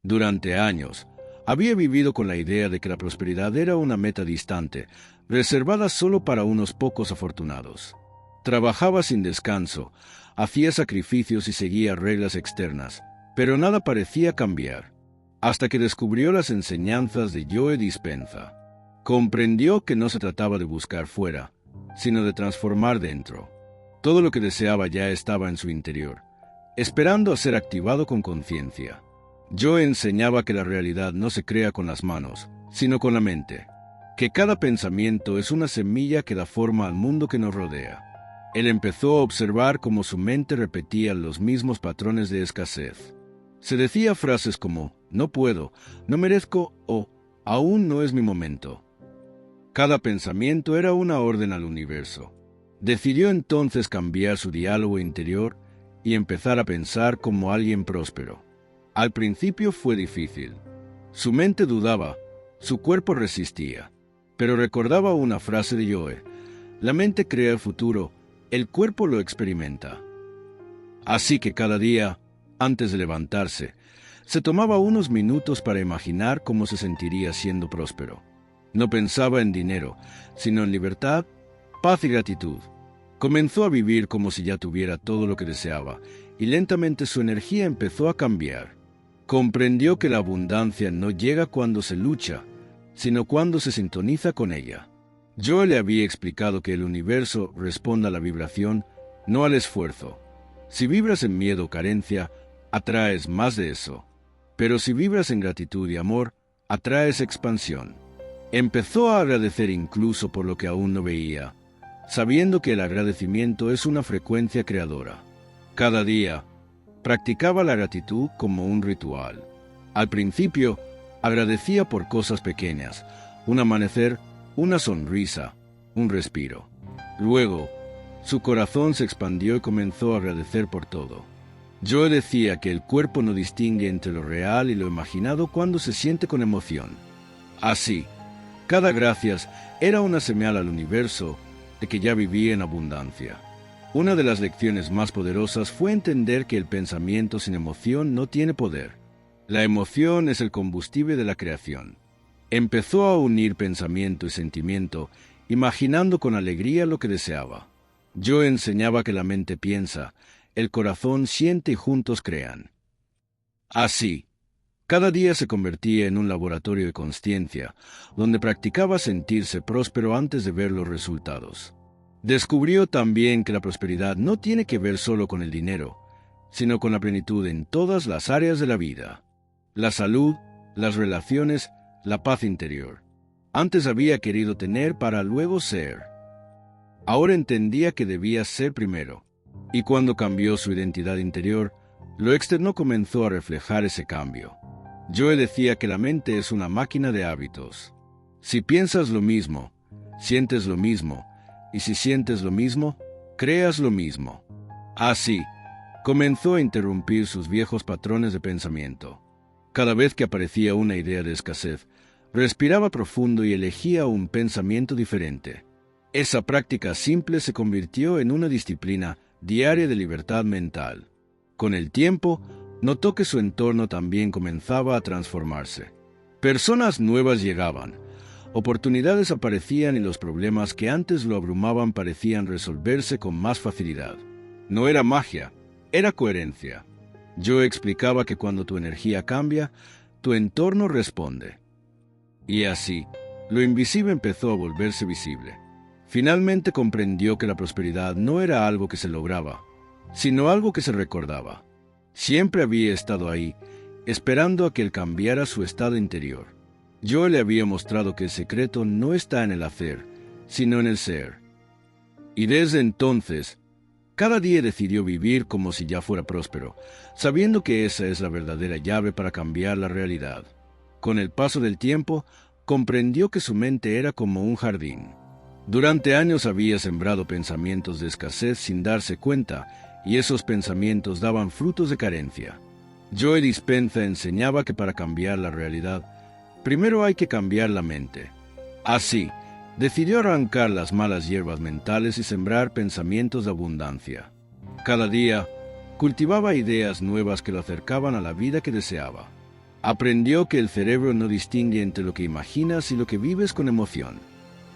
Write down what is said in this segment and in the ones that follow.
Durante años, había vivido con la idea de que la prosperidad era una meta distante, reservada solo para unos pocos afortunados. Trabajaba sin descanso, hacía sacrificios y seguía reglas externas, pero nada parecía cambiar, hasta que descubrió las enseñanzas de Joe Dispenza. Comprendió que no se trataba de buscar fuera, sino de transformar dentro. Todo lo que deseaba ya estaba en su interior, esperando a ser activado con conciencia. Joe enseñaba que la realidad no se crea con las manos, sino con la mente, que cada pensamiento es una semilla que da forma al mundo que nos rodea. Él empezó a observar cómo su mente repetía los mismos patrones de escasez. Se decía frases como, no puedo, no merezco o aún no es mi momento. Cada pensamiento era una orden al universo. Decidió entonces cambiar su diálogo interior y empezar a pensar como alguien próspero. Al principio fue difícil. Su mente dudaba, su cuerpo resistía, pero recordaba una frase de Joe: la mente crea el futuro, el cuerpo lo experimenta. Así que cada día, antes de levantarse, se tomaba unos minutos para imaginar cómo se sentiría siendo próspero. No pensaba en dinero, sino en libertad, paz y gratitud. Comenzó a vivir como si ya tuviera todo lo que deseaba, y lentamente su energía empezó a cambiar. Comprendió que la abundancia no llega cuando se lucha, sino cuando se sintoniza con ella. Yo le había explicado que el universo responde a la vibración, no al esfuerzo. Si vibras en miedo o carencia, atraes más de eso. Pero si vibras en gratitud y amor, atraes expansión. Empezó a agradecer incluso por lo que aún no veía, sabiendo que el agradecimiento es una frecuencia creadora. Cada día, practicaba la gratitud como un ritual. Al principio, agradecía por cosas pequeñas, un amanecer, una sonrisa, un respiro. Luego, su corazón se expandió y comenzó a agradecer por todo. Yo decía que el cuerpo no distingue entre lo real y lo imaginado cuando se siente con emoción. Así, cada gracias era una señal al universo de que ya vivía en abundancia. Una de las lecciones más poderosas fue entender que el pensamiento sin emoción no tiene poder. La emoción es el combustible de la creación. Empezó a unir pensamiento y sentimiento, imaginando con alegría lo que deseaba. Yo enseñaba que la mente piensa, el corazón siente y juntos crean. Así, cada día se convertía en un laboratorio de consciencia, donde practicaba sentirse próspero antes de ver los resultados. Descubrió también que la prosperidad no tiene que ver solo con el dinero, sino con la plenitud en todas las áreas de la vida. La salud, las relaciones, la paz interior. Antes había querido tener para luego ser. Ahora entendía que debía ser primero, y cuando cambió su identidad interior, lo externo comenzó a reflejar ese cambio. Joe decía que la mente es una máquina de hábitos. Si piensas lo mismo, sientes lo mismo, y si sientes lo mismo, creas lo mismo. Así, comenzó a interrumpir sus viejos patrones de pensamiento. Cada vez que aparecía una idea de escasez, respiraba profundo y elegía un pensamiento diferente. Esa práctica simple se convirtió en una disciplina diaria de libertad mental. Con el tiempo, notó que su entorno también comenzaba a transformarse. Personas nuevas llegaban, oportunidades aparecían y los problemas que antes lo abrumaban parecían resolverse con más facilidad. No era magia, era coherencia. Yo explicaba que cuando tu energía cambia, tu entorno responde. Y así, lo invisible empezó a volverse visible. Finalmente comprendió que la prosperidad no era algo que se lograba, sino algo que se recordaba. Siempre había estado ahí, esperando a que él cambiara su estado interior. Yo le había mostrado que el secreto no está en el hacer, sino en el ser. Y desde entonces, cada día decidió vivir como si ya fuera próspero, sabiendo que esa es la verdadera llave para cambiar la realidad. Con el paso del tiempo, comprendió que su mente era como un jardín. Durante años había sembrado pensamientos de escasez sin darse cuenta, y esos pensamientos daban frutos de carencia. Joe Dispenza enseñaba que para cambiar la realidad, primero hay que cambiar la mente. Así, decidió arrancar las malas hierbas mentales y sembrar pensamientos de abundancia. Cada día, cultivaba ideas nuevas que lo acercaban a la vida que deseaba. Aprendió que el cerebro no distingue entre lo que imaginas y lo que vives con emoción.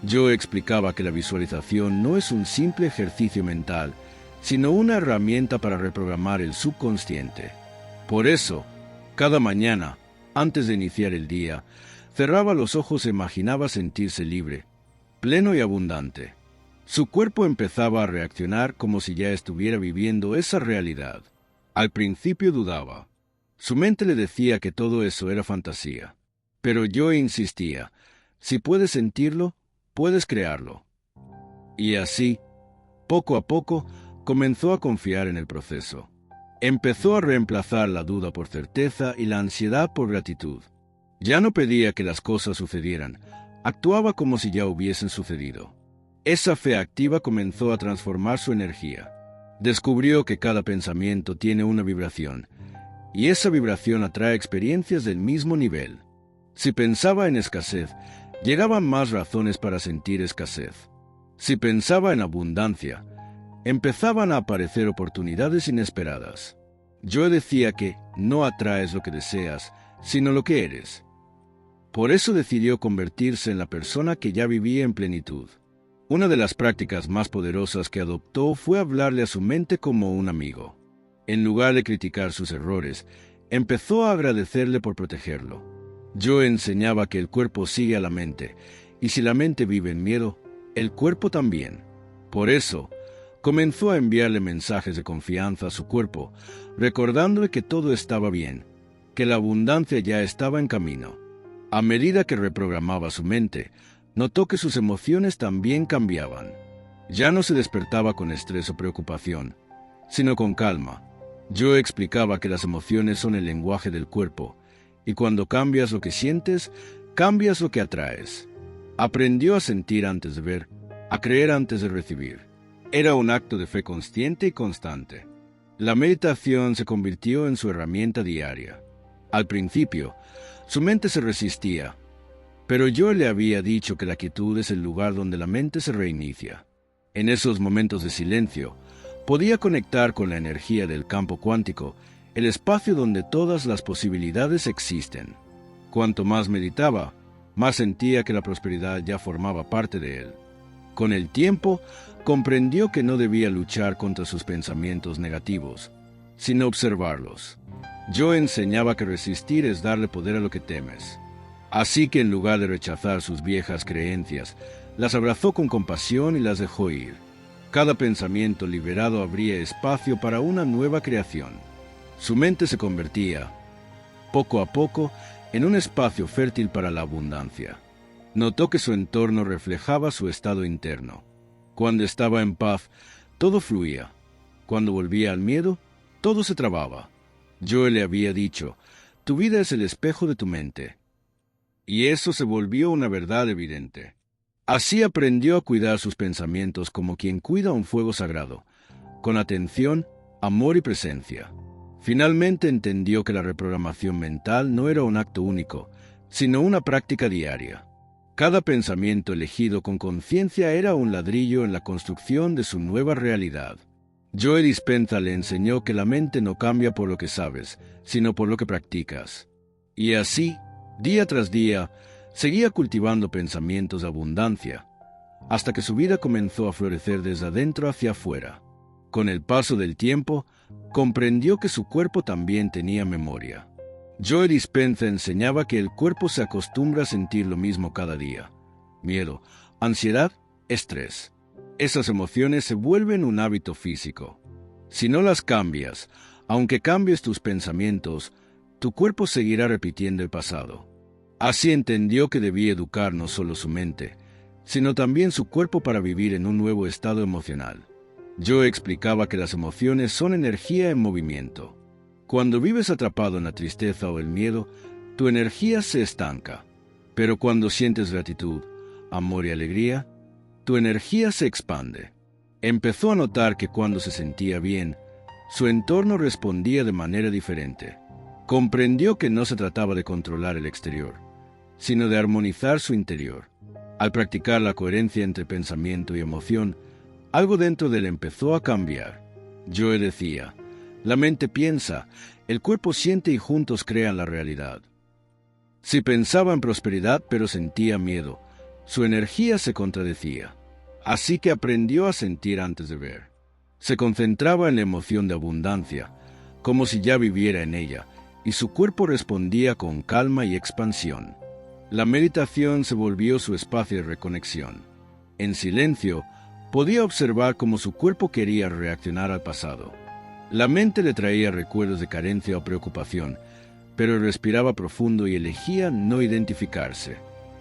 Yo explicaba que la visualización no es un simple ejercicio mental, sino una herramienta para reprogramar el subconsciente. Por eso, cada mañana, antes de iniciar el día, cerraba los ojos e imaginaba sentirse libre, pleno y abundante. Su cuerpo empezaba a reaccionar como si ya estuviera viviendo esa realidad. Al principio dudaba. Su mente le decía que todo eso era fantasía. Pero yo insistía, si puedes sentirlo, puedes crearlo. Y así, poco a poco, comenzó a confiar en el proceso. Empezó a reemplazar la duda por certeza y la ansiedad por gratitud. Ya no pedía que las cosas sucedieran, actuaba como si ya hubiesen sucedido. Esa fe activa comenzó a transformar su energía. Descubrió que cada pensamiento tiene una vibración, y esa vibración atrae experiencias del mismo nivel. Si pensaba en escasez, llegaban más razones para sentir escasez. Si pensaba en abundancia, empezaban a aparecer oportunidades inesperadas. Yo decía que no atraes lo que deseas, sino lo que eres. Por eso decidió convertirse en la persona que ya vivía en plenitud. Una de las prácticas más poderosas que adoptó fue hablarle a su mente como un amigo. En lugar de criticar sus errores, empezó a agradecerle por protegerlo. Yo enseñaba que el cuerpo sigue a la mente, y si la mente vive en miedo, el cuerpo también. Por eso, comenzó a enviarle mensajes de confianza a su cuerpo, recordándole que todo estaba bien, que la abundancia ya estaba en camino. A medida que reprogramaba su mente, notó que sus emociones también cambiaban. Ya no se despertaba con estrés o preocupación, sino con calma. Yo explicaba que las emociones son el lenguaje del cuerpo, y cuando cambias lo que sientes, cambias lo que atraes. Aprendió a sentir antes de ver, a creer antes de recibir. Era un acto de fe consciente y constante. La meditación se convirtió en su herramienta diaria. Al principio, su mente se resistía, pero yo le había dicho que la quietud es el lugar donde la mente se reinicia. En esos momentos de silencio, podía conectar con la energía del campo cuántico, el espacio donde todas las posibilidades existen. Cuanto más meditaba, más sentía que la prosperidad ya formaba parte de él. Con el tiempo, comprendió que no debía luchar contra sus pensamientos negativos, sino observarlos. Yo enseñaba que resistir es darle poder a lo que temes. Así que en lugar de rechazar sus viejas creencias, las abrazó con compasión y las dejó ir. Cada pensamiento liberado abría espacio para una nueva creación. Su mente se convertía, poco a poco, en un espacio fértil para la abundancia. Notó que su entorno reflejaba su estado interno. Cuando estaba en paz, todo fluía. Cuando volvía al miedo, todo se trababa. Yo le había dicho, tu vida es el espejo de tu mente. Y eso se volvió una verdad evidente. Así aprendió a cuidar sus pensamientos como quien cuida un fuego sagrado, con atención, amor y presencia. Finalmente entendió que la reprogramación mental no era un acto único, sino una práctica diaria. Cada pensamiento elegido con conciencia era un ladrillo en la construcción de su nueva realidad. Joe Dispenza le enseñó que la mente no cambia por lo que sabes, sino por lo que practicas. Y así, día tras día, seguía cultivando pensamientos de abundancia, hasta que su vida comenzó a florecer desde adentro hacia afuera. Con el paso del tiempo, comprendió que su cuerpo también tenía memoria. Joe Dispenza enseñaba que el cuerpo se acostumbra a sentir lo mismo cada día: miedo, ansiedad, estrés. Esas emociones se vuelven un hábito físico. Si no las cambias, aunque cambies tus pensamientos, tu cuerpo seguirá repitiendo el pasado. Así entendió que debía educar no solo su mente, sino también su cuerpo para vivir en un nuevo estado emocional. Yo explicaba que las emociones son energía en movimiento. Cuando vives atrapado en la tristeza o el miedo, tu energía se estanca. Pero cuando sientes gratitud, amor y alegría, tu energía se expande. Empezó a notar que cuando se sentía bien, su entorno respondía de manera diferente. Comprendió que no se trataba de controlar el exterior, sino de armonizar su interior. Al practicar la coherencia entre pensamiento y emoción, algo dentro de él empezó a cambiar. Joe decía, la mente piensa, el cuerpo siente y juntos crean la realidad. Si pensaba en prosperidad pero sentía miedo, su energía se contradecía. Así que aprendió a sentir antes de ver. Se concentraba en la emoción de abundancia, como si ya viviera en ella, y su cuerpo respondía con calma y expansión. La meditación se volvió su espacio de reconexión. En silencio, podía observar cómo su cuerpo quería reaccionar al pasado. La mente le traía recuerdos de carencia o preocupación, pero respiraba profundo y elegía no identificarse.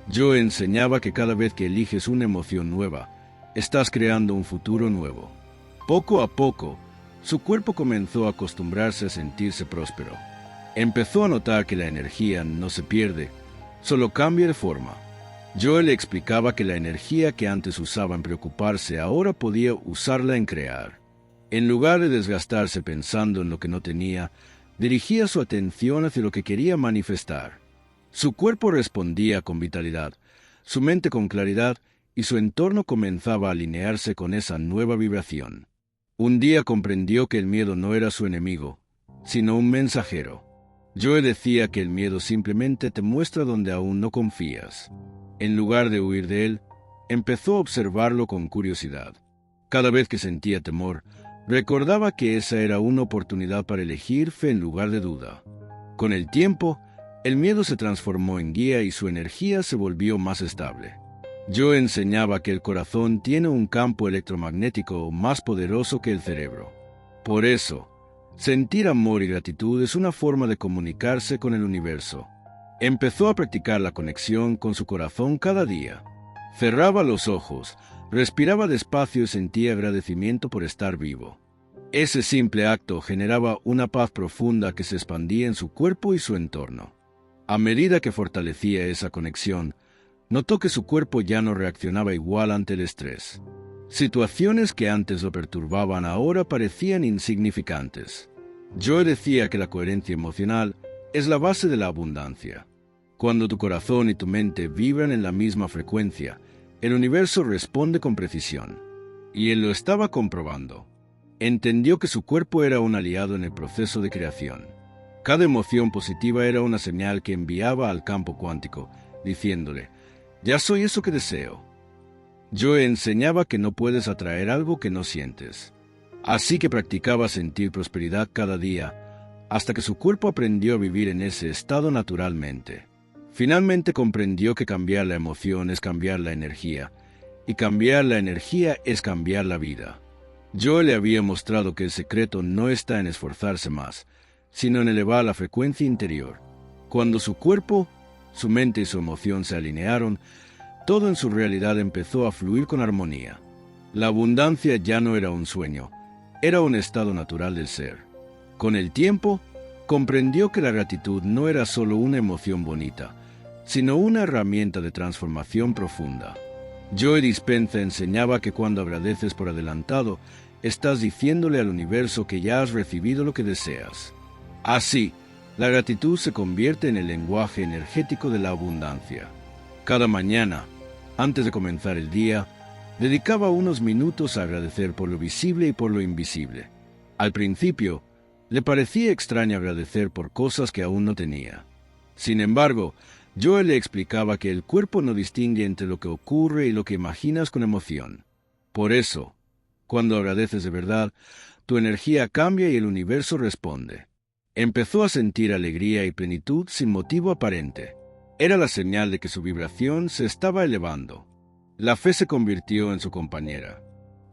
Yo enseñaba que cada vez que eliges una emoción nueva, estás creando un futuro nuevo. Poco a poco, su cuerpo comenzó a acostumbrarse a sentirse próspero. Empezó a notar que la energía no se pierde, solo cambia de forma. Yo le explicaba que la energía que antes usaba en preocuparse ahora podía usarla en crear. En lugar de desgastarse pensando en lo que no tenía, dirigía su atención hacia lo que quería manifestar. Su cuerpo respondía con vitalidad, su mente con claridad, y su entorno comenzaba a alinearse con esa nueva vibración. Un día comprendió que el miedo no era su enemigo, sino un mensajero. Joe decía que el miedo simplemente te muestra donde aún no confías. En lugar de huir de él, empezó a observarlo con curiosidad. Cada vez que sentía temor, recordaba que esa era una oportunidad para elegir fe en lugar de duda. Con el tiempo, el miedo se transformó en guía y su energía se volvió más estable. Yo enseñaba que el corazón tiene un campo electromagnético más poderoso que el cerebro. Por eso, sentir amor y gratitud es una forma de comunicarse con el universo. Empezó a practicar la conexión con su corazón cada día. Cerraba los ojos, respiraba despacio y sentía agradecimiento por estar vivo. Ese simple acto generaba una paz profunda que se expandía en su cuerpo y su entorno. A medida que fortalecía esa conexión, notó que su cuerpo ya no reaccionaba igual ante el estrés. Situaciones que antes lo perturbaban ahora parecían insignificantes. Joe decía que la coherencia emocional es la base de la abundancia. Cuando tu corazón y tu mente vibran en la misma frecuencia, el universo responde con precisión. Y él lo estaba comprobando. Entendió que su cuerpo era un aliado en el proceso de creación. Cada emoción positiva era una señal que enviaba al campo cuántico, diciéndole: «Ya soy eso que deseo». Joe enseñaba que no puedes atraer algo que no sientes. Así que practicaba sentir prosperidad cada día, hasta que su cuerpo aprendió a vivir en ese estado naturalmente. Finalmente comprendió que cambiar la emoción es cambiar la energía, y cambiar la energía es cambiar la vida. Joe le había mostrado que el secreto no está en esforzarse más, sino en elevar la frecuencia interior. Cuando su cuerpo, su mente y su emoción se alinearon, todo en su realidad empezó a fluir con armonía. La abundancia ya no era un sueño, era un estado natural del ser. Con el tiempo, comprendió que la gratitud no era solo una emoción bonita, sino una herramienta de transformación profunda. Joe Dispenza enseñaba que cuando agradeces por adelantado, estás diciéndole al universo que ya has recibido lo que deseas. Así, la gratitud se convierte en el lenguaje energético de la abundancia. Cada mañana, antes de comenzar el día, dedicaba unos minutos a agradecer por lo visible y por lo invisible. Al principio, le parecía extraño agradecer por cosas que aún no tenía. Sin embargo, Joe le explicaba que el cuerpo no distingue entre lo que ocurre y lo que imaginas con emoción. Por eso, cuando agradeces de verdad, tu energía cambia y el universo responde. Empezó a sentir alegría y plenitud sin motivo aparente. Era la señal de que su vibración se estaba elevando. La fe se convirtió en su compañera.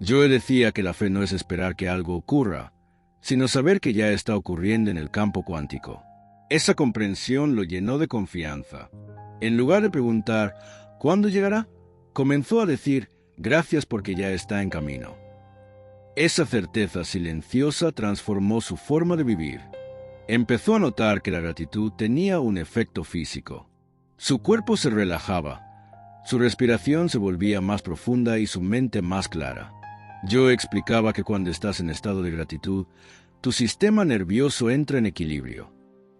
Joe decía que la fe no es esperar que algo ocurra, sino saber que ya está ocurriendo en el campo cuántico. Esa comprensión lo llenó de confianza. En lugar de preguntar ¿cuándo llegará?, comenzó a decir gracias porque ya está en camino. Esa certeza silenciosa transformó su forma de vivir. Empezó a notar que la gratitud tenía un efecto físico. Su cuerpo se relajaba, su respiración se volvía más profunda y su mente más clara. Joe explicaba que cuando estás en estado de gratitud, tu sistema nervioso entra en equilibrio.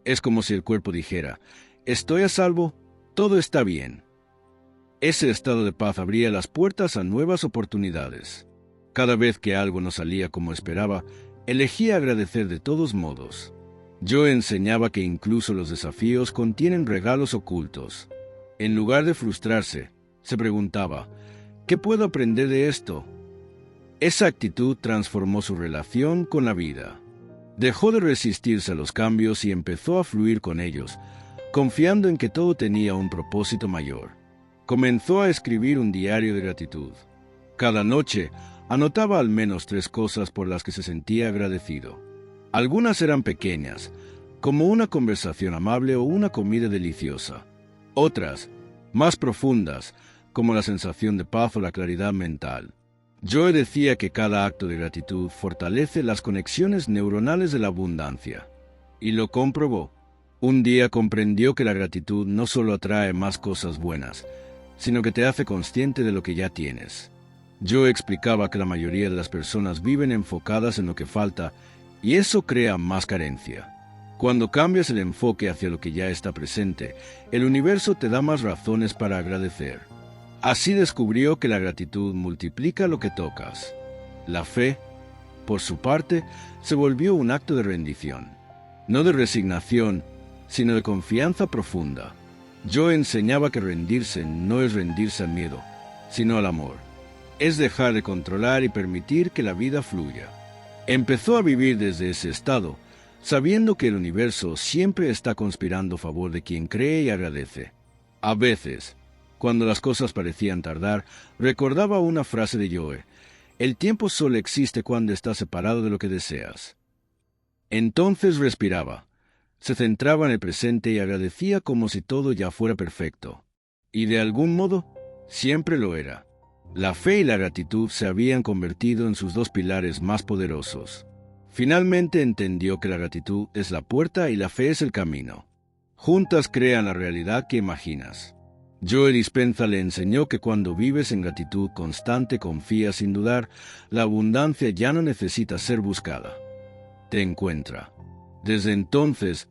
Es como si el cuerpo dijera: «Estoy a salvo, todo está bien». Ese estado de paz abría las puertas a nuevas oportunidades. Cada vez que algo no salía como esperaba, elegía agradecer de todos modos. Yo enseñaba que incluso los desafíos contienen regalos ocultos. En lugar de frustrarse, se preguntaba, ¿qué puedo aprender de esto? Esa actitud transformó su relación con la vida. Dejó de resistirse a los cambios y empezó a fluir con ellos, confiando en que todo tenía un propósito mayor. Comenzó a escribir un diario de gratitud. Cada noche anotaba al menos 3 cosas por las que se sentía agradecido. Algunas eran pequeñas, como una conversación amable o una comida deliciosa. Otras, más profundas, como la sensación de paz o la claridad mental. Joe decía que cada acto de gratitud fortalece las conexiones neuronales de la abundancia. Y lo comprobó. Un día comprendió que la gratitud no solo atrae más cosas buenas, sino que te hace consciente de lo que ya tienes. Joe explicaba que la mayoría de las personas viven enfocadas en lo que falta y eso crea más carencia. Cuando cambias el enfoque hacia lo que ya está presente, el universo te da más razones para agradecer. Así descubrió que la gratitud multiplica lo que tocas. La fe, por su parte, se volvió un acto de rendición, no de resignación, sino de confianza profunda. Yo enseñaba que rendirse no es rendirse al miedo, sino al amor. Es dejar de controlar y permitir que la vida fluya. Empezó a vivir desde ese estado, sabiendo que el universo siempre está conspirando a favor de quien cree y agradece. A veces, cuando las cosas parecían tardar, recordaba una frase de Joe: el tiempo solo existe cuando estás separado de lo que deseas. Entonces respiraba, se centraba en el presente y agradecía como si todo ya fuera perfecto. Y de algún modo, siempre lo era. La fe y la gratitud se habían convertido en sus 2 pilares más poderosos. Finalmente entendió que la gratitud es la puerta y la fe es el camino. Juntas crean la realidad que imaginas. Joe Dispenza le enseñó que cuando vives en gratitud constante, confías sin dudar, la abundancia ya no necesita ser buscada. Te encuentra. Desde entonces,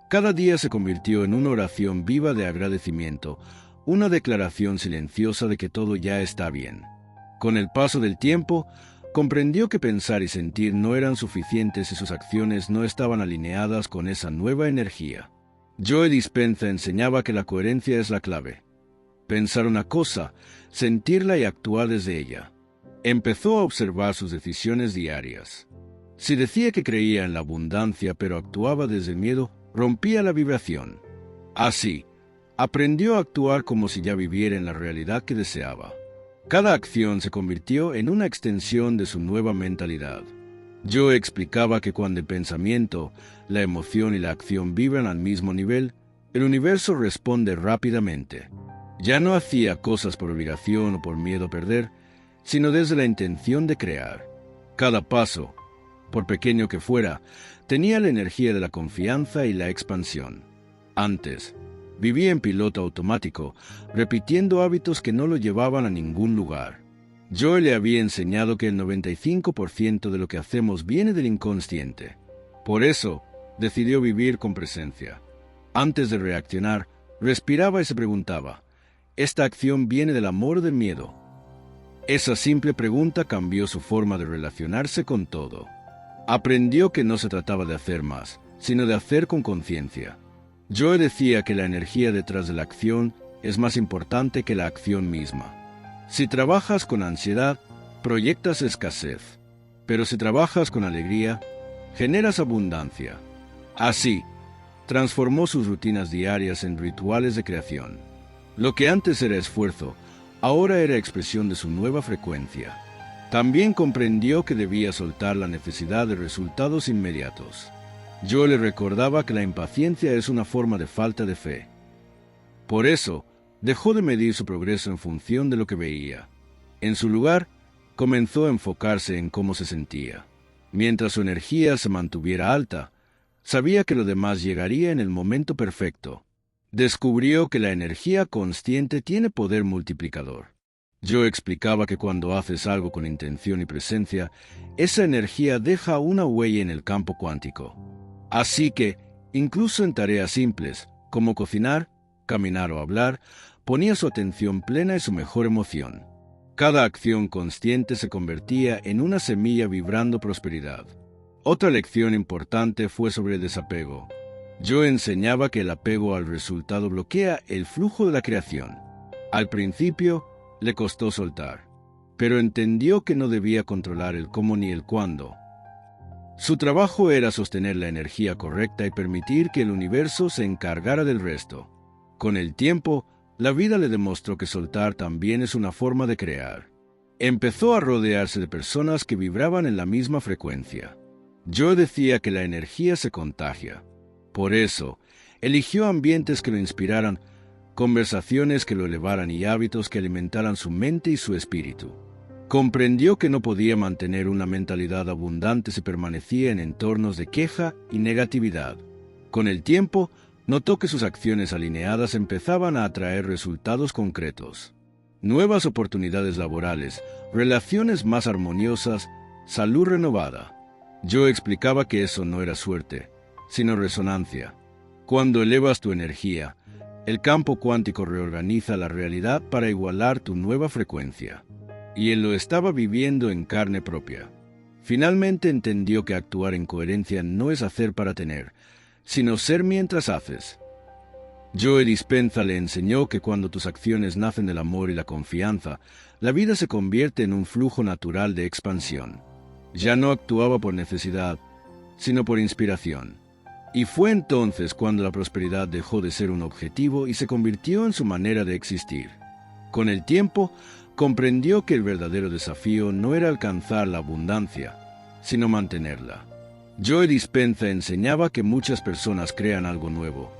cada día se convirtió en una oración viva de agradecimiento, una declaración silenciosa de que todo ya está bien. Con el paso del tiempo, comprendió que pensar y sentir no eran suficientes y sus acciones no estaban alineadas con esa nueva energía. Joe Dispenza enseñaba que la coherencia es la clave. Pensar una cosa, sentirla y actuar desde ella. Empezó a observar sus decisiones diarias. Si decía que creía en la abundancia pero actuaba desde el miedo, rompía la vibración. Así, aprendió a actuar como si ya viviera en la realidad que deseaba. Cada acción se convirtió en una extensión de su nueva mentalidad. Joe explicaba que cuando el pensamiento, la emoción y la acción vibran al mismo nivel, el universo responde rápidamente. Ya no hacía cosas por obligación o por miedo a perder, sino desde la intención de crear. Cada paso, por pequeño que fuera, tenía la energía de la confianza y la expansión. Antes, vivía en piloto automático, repitiendo hábitos que no lo llevaban a ningún lugar. Joe le había enseñado que el 95% de lo que hacemos viene del inconsciente. Por eso, decidió vivir con presencia. Antes de reaccionar, respiraba y se preguntaba: ¿esta acción viene del amor o del miedo? Esa simple pregunta cambió su forma de relacionarse con todo. Aprendió que no se trataba de hacer más, sino de hacer con conciencia. Joe decía que la energía detrás de la acción es más importante que la acción misma. Si trabajas con ansiedad, proyectas escasez, pero si trabajas con alegría, generas abundancia. Así, transformó sus rutinas diarias en rituales de creación. Lo que antes era esfuerzo, ahora era expresión de su nueva frecuencia. También comprendió que debía soltar la necesidad de resultados inmediatos. Joe le recordaba que la impaciencia es una forma de falta de fe. Por eso, dejó de medir su progreso en función de lo que veía. En su lugar, comenzó a enfocarse en cómo se sentía. Mientras su energía se mantuviera alta, sabía que lo demás llegaría en el momento perfecto. Descubrió que la energía consciente tiene poder multiplicador. Joe explicaba que cuando haces algo con intención y presencia, esa energía deja una huella en el campo cuántico. Así que, incluso en tareas simples, como cocinar, caminar o hablar, ponía su atención plena y su mejor emoción. Cada acción consciente se convertía en una semilla vibrando prosperidad. Otra lección importante fue sobre el desapego. Yo enseñaba que el apego al resultado bloquea el flujo de la creación. Al principio, le costó soltar, pero entendió que no debía controlar el cómo ni el cuándo. Su trabajo era sostener la energía correcta y permitir que el universo se encargara del resto. Con el tiempo, la vida le demostró que soltar también es una forma de crear. Empezó a rodearse de personas que vibraban en la misma frecuencia. Yo decía que la energía se contagia. Por eso, eligió ambientes que lo inspiraran, conversaciones que lo elevaran y hábitos que alimentaran su mente y su espíritu. Comprendió que no podía mantener una mentalidad abundante si permanecía en entornos de queja y negatividad. Con el tiempo, notó que sus acciones alineadas empezaban a atraer resultados concretos. Nuevas oportunidades laborales, relaciones más armoniosas, salud renovada. Yo explicaba que eso no era suerte, sino resonancia. Cuando elevas tu energía, el campo cuántico reorganiza la realidad para igualar tu nueva frecuencia. Y él lo estaba viviendo en carne propia. Finalmente entendió que actuar en coherencia no es hacer para tener, sino ser mientras haces. Joe Dispenza le enseñó que cuando tus acciones nacen del amor y la confianza, la vida se convierte en un flujo natural de expansión. Ya no actuaba por necesidad, sino por inspiración. Y fue entonces cuando la prosperidad dejó de ser un objetivo y se convirtió en su manera de existir. Con el tiempo, comprendió que el verdadero desafío no era alcanzar la abundancia, sino mantenerla. Joe Dispenza enseñaba que muchas personas crean algo nuevo,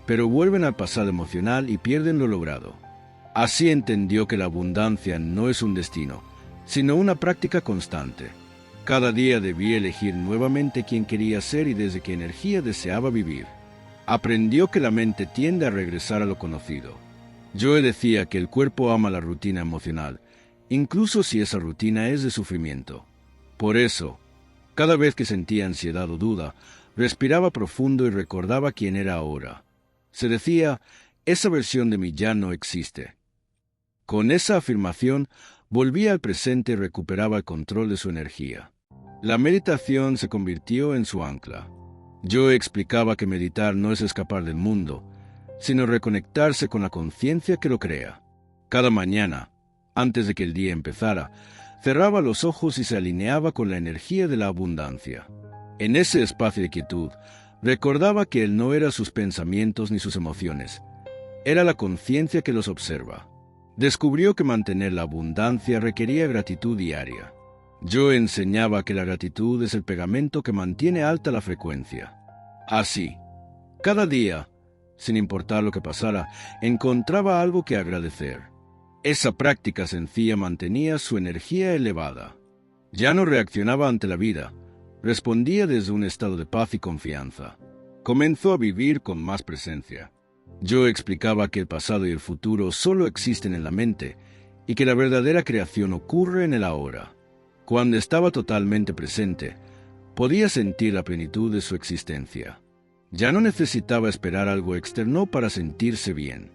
pero vuelven al pasado emocional y pierden lo logrado. Así entendió que la abundancia no es un destino, sino una práctica constante. Cada día debía elegir nuevamente quién quería ser y desde qué energía deseaba vivir. Aprendió que la mente tiende a regresar a lo conocido. Joe decía que el cuerpo ama la rutina emocional, incluso si esa rutina es de sufrimiento. Por eso, cada vez que sentía ansiedad o duda, respiraba profundo y recordaba quién era ahora. Se decía, esa versión de mí ya no existe. Con esa afirmación, volvía al presente y recuperaba el control de su energía. La meditación se convirtió en su ancla. Joe explicaba que meditar no es escapar del mundo, sino reconectarse con la conciencia que lo crea. Cada mañana, antes de que el día empezara, cerraba los ojos y se alineaba con la energía de la abundancia. En ese espacio de quietud, recordaba que él no era sus pensamientos ni sus emociones, era la conciencia que los observa. Descubrió que mantener la abundancia requería gratitud diaria. Yo enseñaba que la gratitud es el pegamento que mantiene alta la frecuencia. Así, cada día, sin importar lo que pasara, encontraba algo que agradecer. Esa práctica sencilla mantenía su energía elevada. Ya no reaccionaba ante la vida, respondía desde un estado de paz y confianza. Comenzó a vivir con más presencia. Yo explicaba que el pasado y el futuro solo existen en la mente y que la verdadera creación ocurre en el ahora. Cuando estaba totalmente presente, podía sentir la plenitud de su existencia. Ya no necesitaba esperar algo externo para sentirse bien.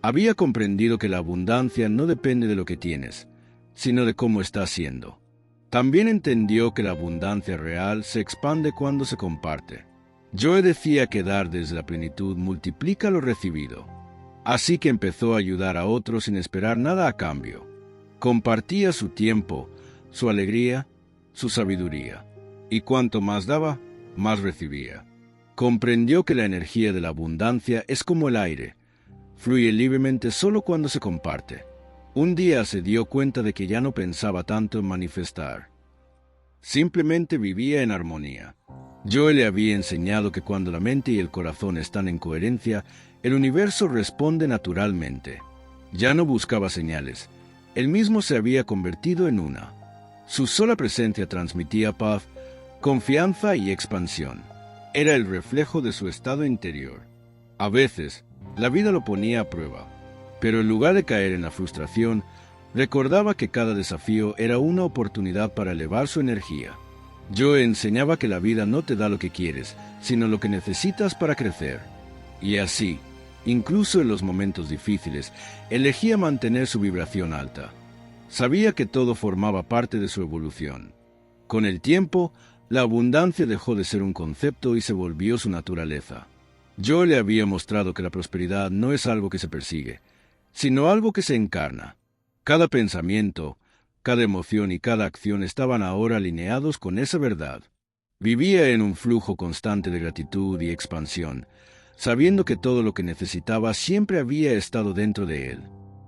Había comprendido que la abundancia no depende de lo que tienes, sino de cómo estás siendo. También entendió que la abundancia real se expande cuando se comparte. Joe decía que dar desde la plenitud multiplica lo recibido. Así que empezó a ayudar a otros sin esperar nada a cambio. Compartía su tiempo, su alegría, su sabiduría. Y cuanto más daba, más recibía. Comprendió que la energía de la abundancia es como el aire. Fluye libremente solo cuando se comparte. Un día se dio cuenta de que ya no pensaba tanto en manifestar. Simplemente vivía en armonía. Joe le había enseñado que cuando la mente y el corazón están en coherencia, el universo responde naturalmente. Ya no buscaba señales. Él mismo se había convertido en una. Su sola presencia transmitía paz, confianza y expansión. Era el reflejo de su estado interior. A veces, la vida lo ponía a prueba, pero en lugar de caer en la frustración, recordaba que cada desafío era una oportunidad para elevar su energía. Joe enseñaba que la vida no te da lo que quieres, sino lo que necesitas para crecer. Y así, incluso en los momentos difíciles, elegía mantener su vibración alta. Sabía que todo formaba parte de su evolución. Con el tiempo, La abundancia dejó de ser un concepto y se volvió su naturaleza. Joe le había mostrado que la prosperidad no es algo que se persigue, sino algo que se encarna. Cada pensamiento, cada emoción y cada acción estaban ahora alineados con esa verdad. Vivía en un flujo constante de gratitud y expansión, sabiendo que todo lo que necesitaba siempre había estado dentro de él.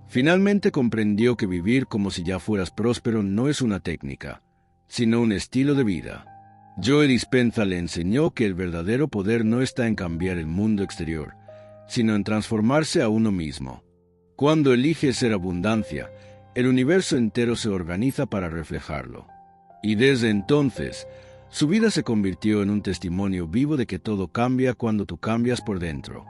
Finalmente comprendió que vivir como si ya fueras próspero no es una técnica, sino un estilo de vida. Joe Dispenza le enseñó que el verdadero poder no está en cambiar el mundo exterior, sino en transformarse a uno mismo. Cuando elige ser abundancia, el universo entero se organiza para reflejarlo. Y desde entonces, su vida se convirtió en un testimonio vivo de que todo cambia cuando tú cambias por dentro.